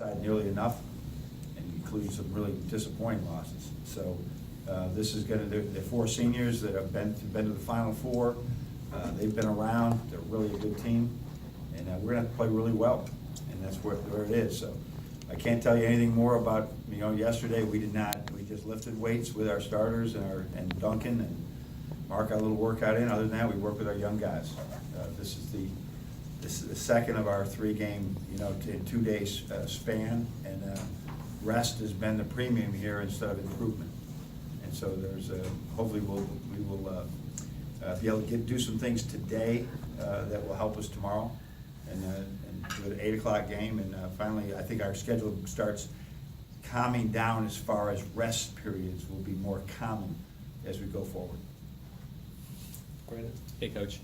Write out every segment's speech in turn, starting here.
tied nearly enough, and including some really disappointing losses. So this is going to, the four seniors that have been to the Final Four, they've been around, they're really a good team, and we're going to play really well, and that's where it is. So I can't tell you anything more about, yesterday we just lifted weights with our starters and Duncan, and Mark got a little workout in. Other than that, we work with our young guys. This is the second of our 3-game, in 2 days span, and rest has been the premium here instead of improvement. And so there's hopefully we will be able to do some things today that will help us tomorrow, and do an 8 o'clock game, and finally I think our schedule starts calming down as far as rest periods will be more common as we go forward. Hey, Coach.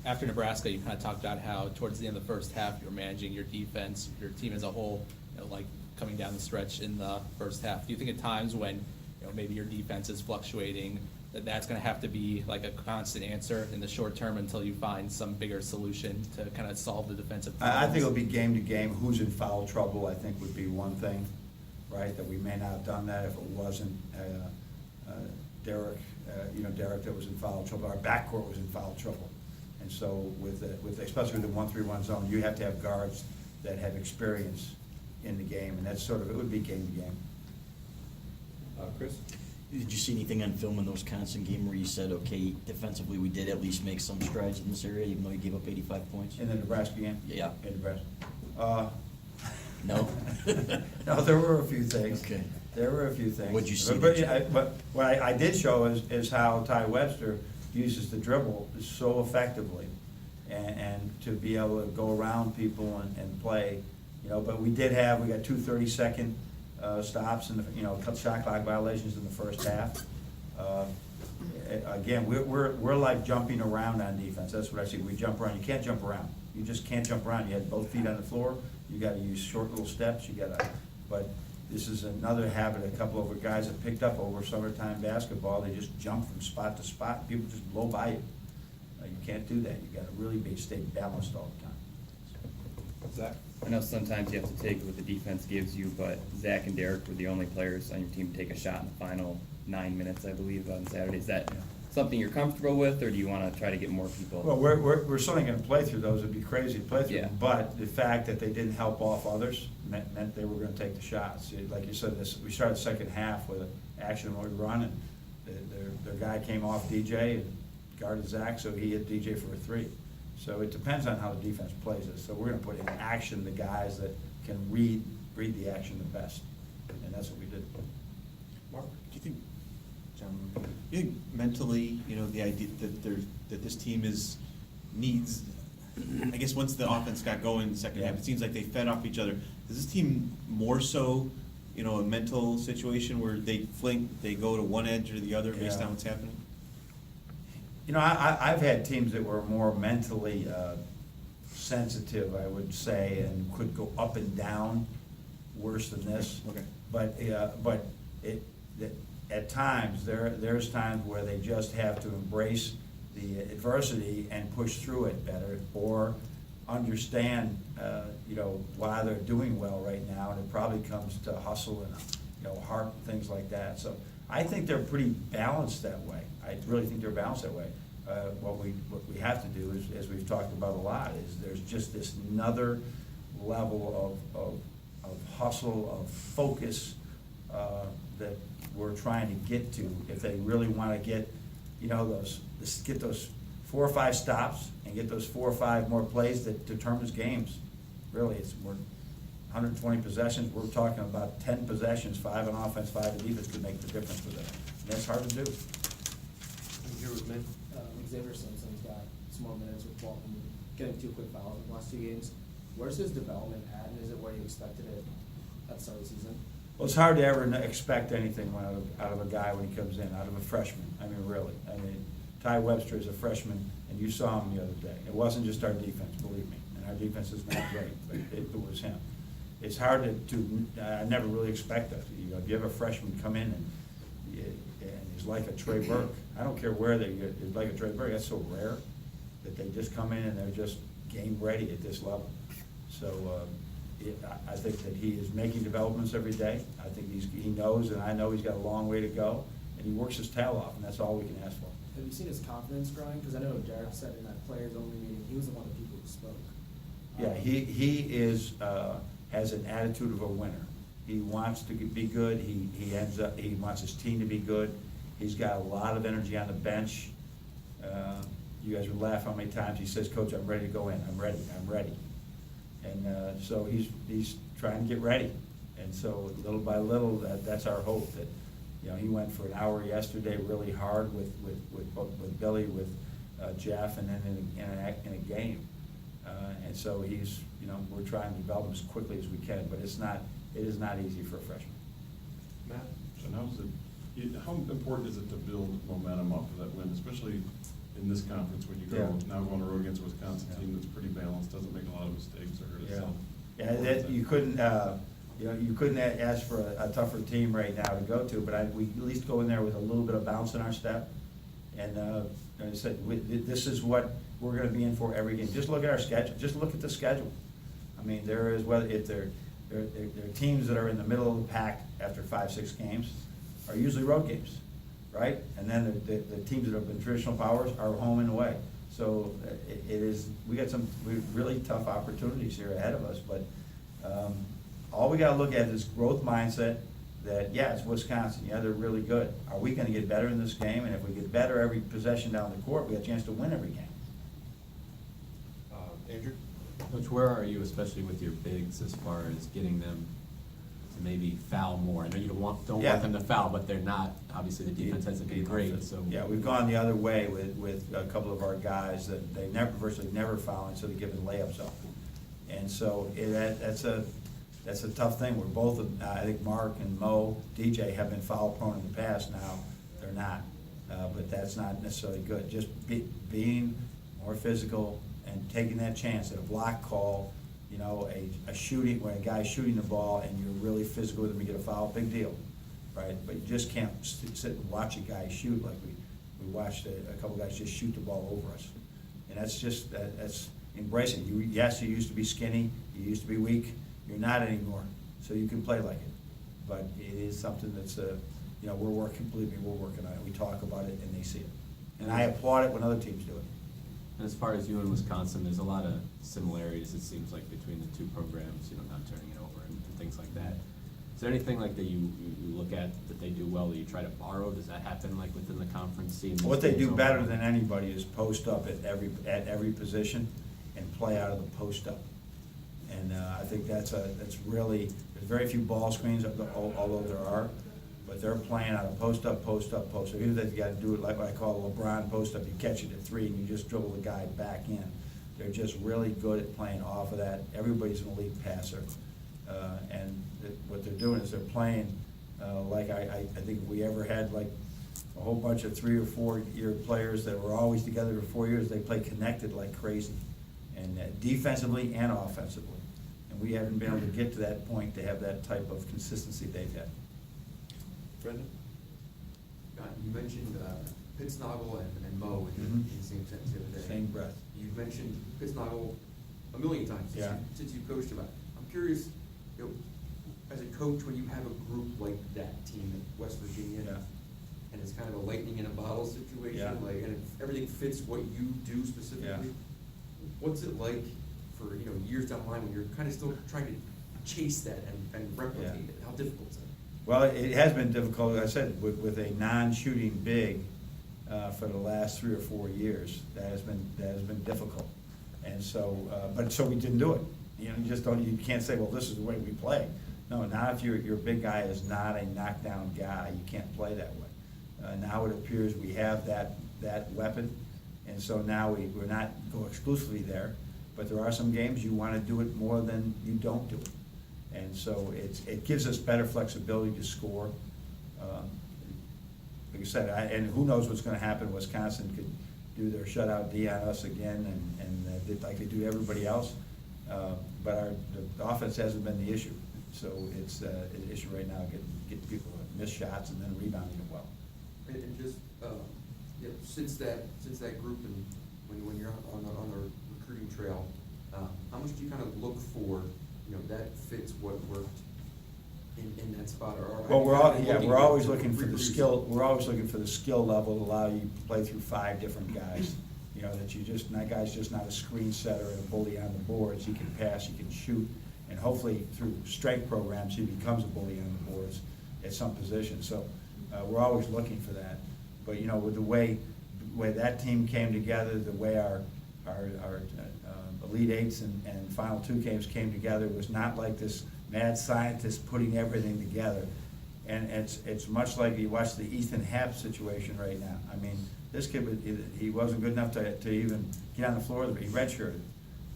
After Nebraska, you kind of talked about how towards the end of the first half you're managing your defense, your team as a whole, like coming down the stretch in the first half. Do you think at times when maybe your defense is fluctuating, that's going to have to be like a constant answer in the short term until you find some bigger solution to kind of solve the defensive problems? I think it'll be game to game. Who's in foul trouble, I think, would be one thing, right? That we may not have done that if it wasn't Derek. Derek that was in foul trouble. Our backcourt was in foul trouble, and so with especially with the 1-3-1 zone, you have to have guards that have experience in the game, and that's sort of, it would be game to game. Chris? Did you see anything on film in the Wisconsin game where you said, okay, defensively we did at least make some strides in this area, even though you gave up 85 points? In the Nebraska game? Yeah. In Nebraska. No? No, there were a few things. Okay. There were a few things. What'd you see But what I did show is how Ty Webster uses the dribble so effectively, and to be able to go around people and play. But we got 2 30-second stops and a couple shot clock violations in the first half. Again, we're like jumping around on defense. That's what I see. We jump around. You can't jump around. You just can't jump around. You had both feet on the floor. You got to use short little steps. But this is another habit a couple of guys have picked up over summertime basketball. They just jump from spot to spot. People just blow by you. You can't do that. You got to really stay balanced all the time. Zach? I know sometimes you have to take what the defense gives you, but Zach and Derek were the only players on your team to take a shot in the final 9 minutes, I believe, on Saturday. Is that something you're comfortable with, or do you want to try to get more people? Well, we're certainly going to play through those. It'd be crazy to play through them. Yeah. But the fact that they didn't help off others meant they were going to take the shots. Like you said, we started the second half with an action when we run, and their guy came off DJ and guarded Zach, so he hit DJ for a 3. So it depends on how the defense plays it. So we're going to put in action the guys that can read the action the best, and that's what we did. Mark? Do you think, John, you think mentally, the idea that this team needs, I guess once the offense got going in the second half, it seems like they fed off each other. Is this team more so, a mental situation where they go to one edge or the other based on what's happening? I've had teams that were more mentally sensitive, I would say, and could go up and down worse than this. Okay. But at times, there's times where they just have to embrace the adversity and push through it better, or understand, why they're doing well right now, and it probably comes to hustle and, heart and things like that. So I think they're pretty balanced that way. I really think they're balanced that way. What we have to do is, as we've talked about a lot, is there's just this another level of hustle, of focus that we're trying to get to if they really want to get, get those 4 or 5 stops and get those 4 or 5 more plays that determines games. Really, we're 120 possessions. We're talking about 10 possessions, 5 on offense, 5 on defense could make the difference with it. And that's hard to do. I'm here with Min. Xavier Simpson's got some more minutes with Walton getting 2 quick fouls in the last 2 games. Where's his development at, and is it where you expected it at the start of the season? Well, it's hard to ever expect anything out of a guy when he comes in, out of a freshman. I mean, really. Ty Webster is a freshman, and you saw him the other day. It wasn't just our defense, believe me, and our defense is not great, but it was him. It's hard I never really expect that. If you have a freshman come in and he's like a Trey Burke, I don't care where he's like a Trey Burke. That's so rare that they just come in and they're just game ready at this level. So I think that he is making developments every day. I think he knows, and I know he's got a long way to go, and he works his tail off, and that's all we can ask for. Have you seen his confidence growing? Because I know Derek said in that players-only meeting, he was the one of the people who spoke. Yeah, he is, has an attitude of a winner. He wants to be good, he wants his team to be good. He's got a lot of energy on the bench. You guys would laugh how many times he says, "Coach, I'm ready to go in, I'm ready. And so he's trying to get ready. And so little by little, that's our hope, that, you know, he went for an hour yesterday really hard with Billy, with Jeff, and then in a game. And so he's, you know, we're trying to develop him as quickly as we can, but it is not easy for a freshman. Matt? And how important is it to build momentum off of that win, especially in this conference when you go, now going on the road against a Wisconsin team that's pretty balanced, doesn't make a lot of mistakes or hurt itself? Yeah, you couldn't, you know, you couldn't ask for a tougher team right now to go to, but we at least go in there with a little bit of bounce in our step. And like I said, this is what we're gonna be in for every game. Just look at our schedule, just look at the schedule. I mean, there is, whether if there are teams that are in the middle of the pack after 5-6 games, are usually road games, right? And then the teams that have been traditional powers are home and away. So we got some really tough opportunities here ahead of us, but all we gotta look at is growth mindset, that, yeah, it's Wisconsin, yeah, they're really good. Are we gonna get better in this game? And if we get better every possession down the court, we got a chance to win every game. Andrew? Coach, where are you, especially with your bigs, as far as getting them to maybe foul more? I know you don't want them to foul, but they're not, obviously the defense hasn't been great, so. Yeah, we've gone the other way with a couple of our guys that they virtually never foul, and so they're giving layups up. And so that's a tough thing. We're both, I think Mark and Mo, DJ have been foul prone in the past. Now they're not, but that's not necessarily good. Just being more physical and taking that chance at a block call, you know, a shooting, when a guy's shooting the ball and you're really physical with him, you get a foul, big deal, right? But you just can't sit and watch a guy shoot like we watched a couple guys just shoot the ball over us. And that's embracing. Yes, you used to be skinny, you used to be weak, you're not anymore, so you can play like it. But it is something that's, you know, believe me, we're working on it. We talk about it and they see it. And I applaud it when other teams do it. And as far as you and Wisconsin, there's a lot of similarities, it seems like, between the two programs, you know, not turning it over and things like that. Is there anything like that you look at that they do well that you try to borrow? Does that happen like within the conference scene? What they do better than anybody is post up at every position and play out of the post up. And I think that's really, there's very few ball screens, although there are, but they're playing out of post up, post up, post up. Even if you gotta do it like what I call LeBron post up, you catch it at 3 and you just dribble the guy back in. They're just really good at playing off of that. Everybody's an elite passer. And what they're doing is they're playing, like I think if we ever had like a whole bunch of 3 or 4 year players that were always together for 4 years, they play connected like crazy, and defensively and offensively. And we haven't been able to get to that point to have that type of consistency they've had. Brendan? You mentioned Pittsnoggle and Mo in the same sentence the other day. Same breath. You've mentioned Pittsnoggle a million times since you coached him. I'm curious, you know, as a coach, when you have a group like that team at West Virginia, and it's kind of a lightning in a bottle situation, like, and everything fits what you do specifically. What's it like for, you know, years down the line when you're kind of still trying to chase that and replicate it? How difficult is that? Well, it has been difficult, as I said, with a non-shooting big for the last 3 or 4 years. That has been difficult, and so so we didn't do it. You know, you can't say, well, this is the way we play. No, not if your big guy is not a knockdown guy. You can't play that way. Now it appears we have that weapon, and so now we're not go exclusively there, but there are some games you want to do it more than you don't do it. And so it gives us better flexibility to score. Like I said, and who knows what's going to happen. Wisconsin could do their shutout D on us again, and like they do everybody else. But the offense hasn't been the issue. So it's an issue right now, getting people to miss shots and then rebounding it well. And just you know, since that group and when you're on the recruiting trail, how much do you kind of look for you know, that fits what worked in that spot, or? Well, we're always to looking for the recruit skill, we're always looking for the skill level to allow you to play through 5 different guys. You know, that guy's just not a screen setter and a bully on the boards. He can pass, he can shoot, and hopefully through strength programs, he becomes a bully on the boards at some position. So, we're always looking for that. But, you know, with the way that team came together, the way our Elite Eights and Final Two games came together, was not like this mad scientist putting everything together. And it's much like you watch the Ethan Happ situation right now. I mean, this kid, he wasn't good enough to even get on the floor, he redshirted.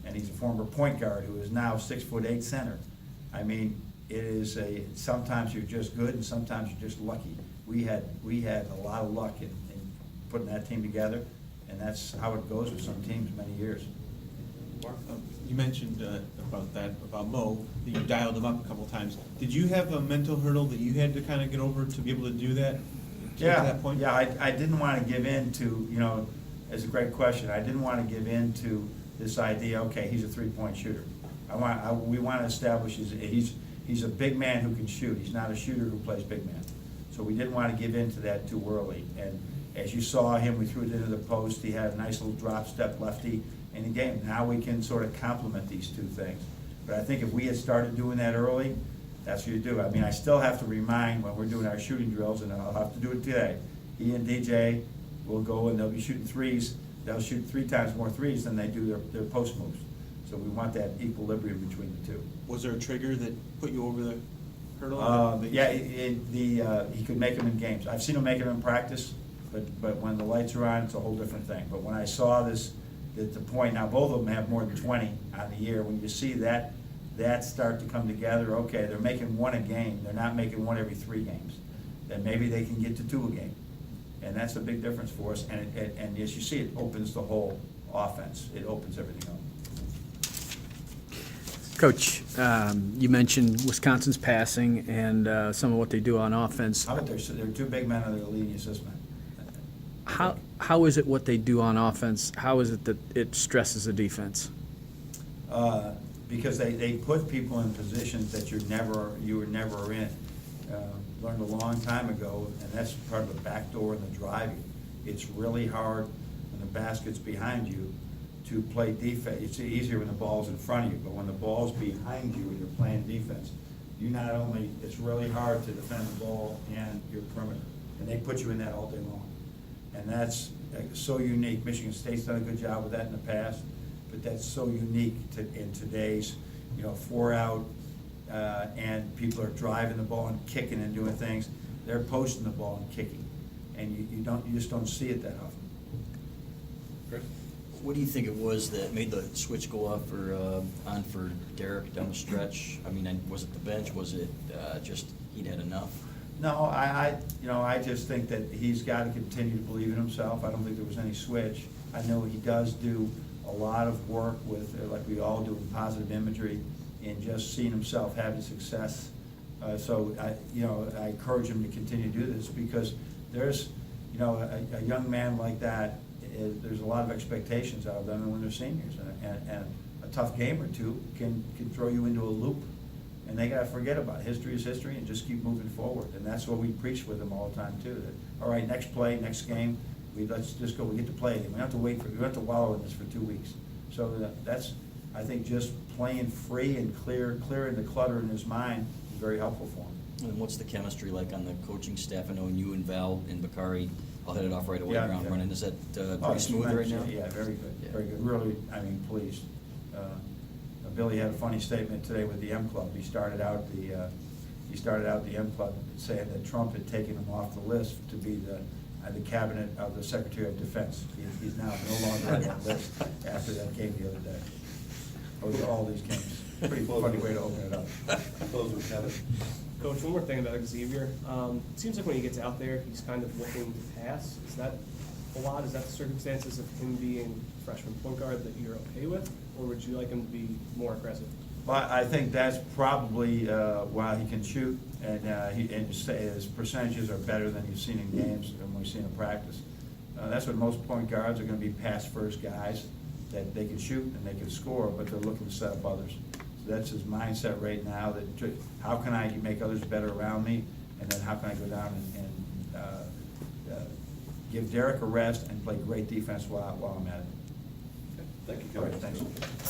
And he's a former point guard who is now 6'8" center. I mean, sometimes you're just good and sometimes you're just lucky. We had a lot of luck in putting that team together, and that's how it goes with some teams many years. You mentioned about Mo, that you dialed him up a couple times. Did you have a mental hurdle that you had to kind of get over to be able to do that? To get to that point? Yeah, I didn't want to give in to, you know, it's a great question. I didn't want to give in to this idea, okay, he's a 3-point shooter. We want to establish he's a big man who can shoot. He's not a shooter who plays big man. So we didn't want to give in to that too early. And as you saw him, we threw it into the post. He had a nice little drop step lefty in the game. Now we can sort of complement these two things. But I think if we had started doing that early, that's what you do. I mean, I still have to remind when we're doing our shooting drills, and I'll have to do it today, he and DJ will go and they'll be shooting threes. They'll shoot 3 times more threes than they do their post moves. So we want that equilibrium between the two. Was there a trigger that put you over the hurdle? Yeah, he could make them in games. I've seen him make them in practice, but when the lights are on, it's a whole different thing. But when I saw this, at the point, now both of them have more than 20 on the year, when you see that start to come together, okay, they're making 1 a game, they're not making 1 every 3 games. Then maybe they can get to 2 a game. And that's a big difference for us, and as you see, it opens the whole offense. It opens everything up. Coach, you mentioned Wisconsin's passing and some of what they do on offense. How about there are 2 big men on their leading assist man? How is it what they do on offense? How is it that it stresses the defense? Because they put people in positions that you were never in. Learned a long time ago, and that's part of the back door and the driving. It's really hard when the basket's behind you to play defense. It's easier when the ball's in front of you, but when the ball's behind you and you're playing defense, it's really hard to defend the ball and your perimeter. And they put you in that all day long. And that's so unique. Michigan State's done a good job with that in the past, but that's so unique in today's, 4 out, and people are driving the ball and kicking and doing things. They're posting the ball and kicking, and you just don't see it that often. Chris? What do you think it was that made the switch go off on for Derek down the stretch? I mean, was it the bench? Was it just he'd had enough? No, I just think that he's got to continue to believe in himself. I don't think there was any switch. I know he does do a lot of work with, like we all do, in positive imagery and just seeing himself having success. So I encourage him to continue to do this, because there's, a young man like that, there's a lot of expectations out of them when they're seniors, and a tough game or two can throw you into a loop. And they gotta forget about it. History is history, and just keep moving forward. And that's what we preach with them all the time too. That, all right, next play, next game, let's just go. We get to play. We don't have to wait we don't have to wallow in this for 2 weeks. So that's, I think, just playing free and clearing the clutter in his mind is very helpful for him. And what's the chemistry like on the coaching staff? I know you and Val and Bakari, I'll hit it off right away, Yeah, ground yeah. running. Is that Oh, pretty it's smooth right tremendous. now? Yeah, very good, Yeah. very good. Really, pleased. Billy had a funny statement today with the M Club. He started out the M Club saying that Trump had taken him off the list to be the cabinet of the Secretary of Defense. He's now no longer on that list after that game the other day. Or all these games. Pretty funny way to open it up. Close with Kevin. Coach, one more thing about Xavier. It seems like when he gets out there, he's kind of looking to pass. Is that a lot? Is that the circumstances of him being freshman point guard that you're okay with? Or would you like him to be more aggressive? Well, I think that's probably why he can shoot, and his percentages are better than you've seen in games and we've seen in practice. That's what most point guards are going to be, pass-first guys, that they can shoot and they can score, but they're looking to set up others. that's his mindset right now, that how can I make others better around me? And then how can I go down and give Derek a rest and play great defense while I'm at it? Thank you, All Coach. right, thanks.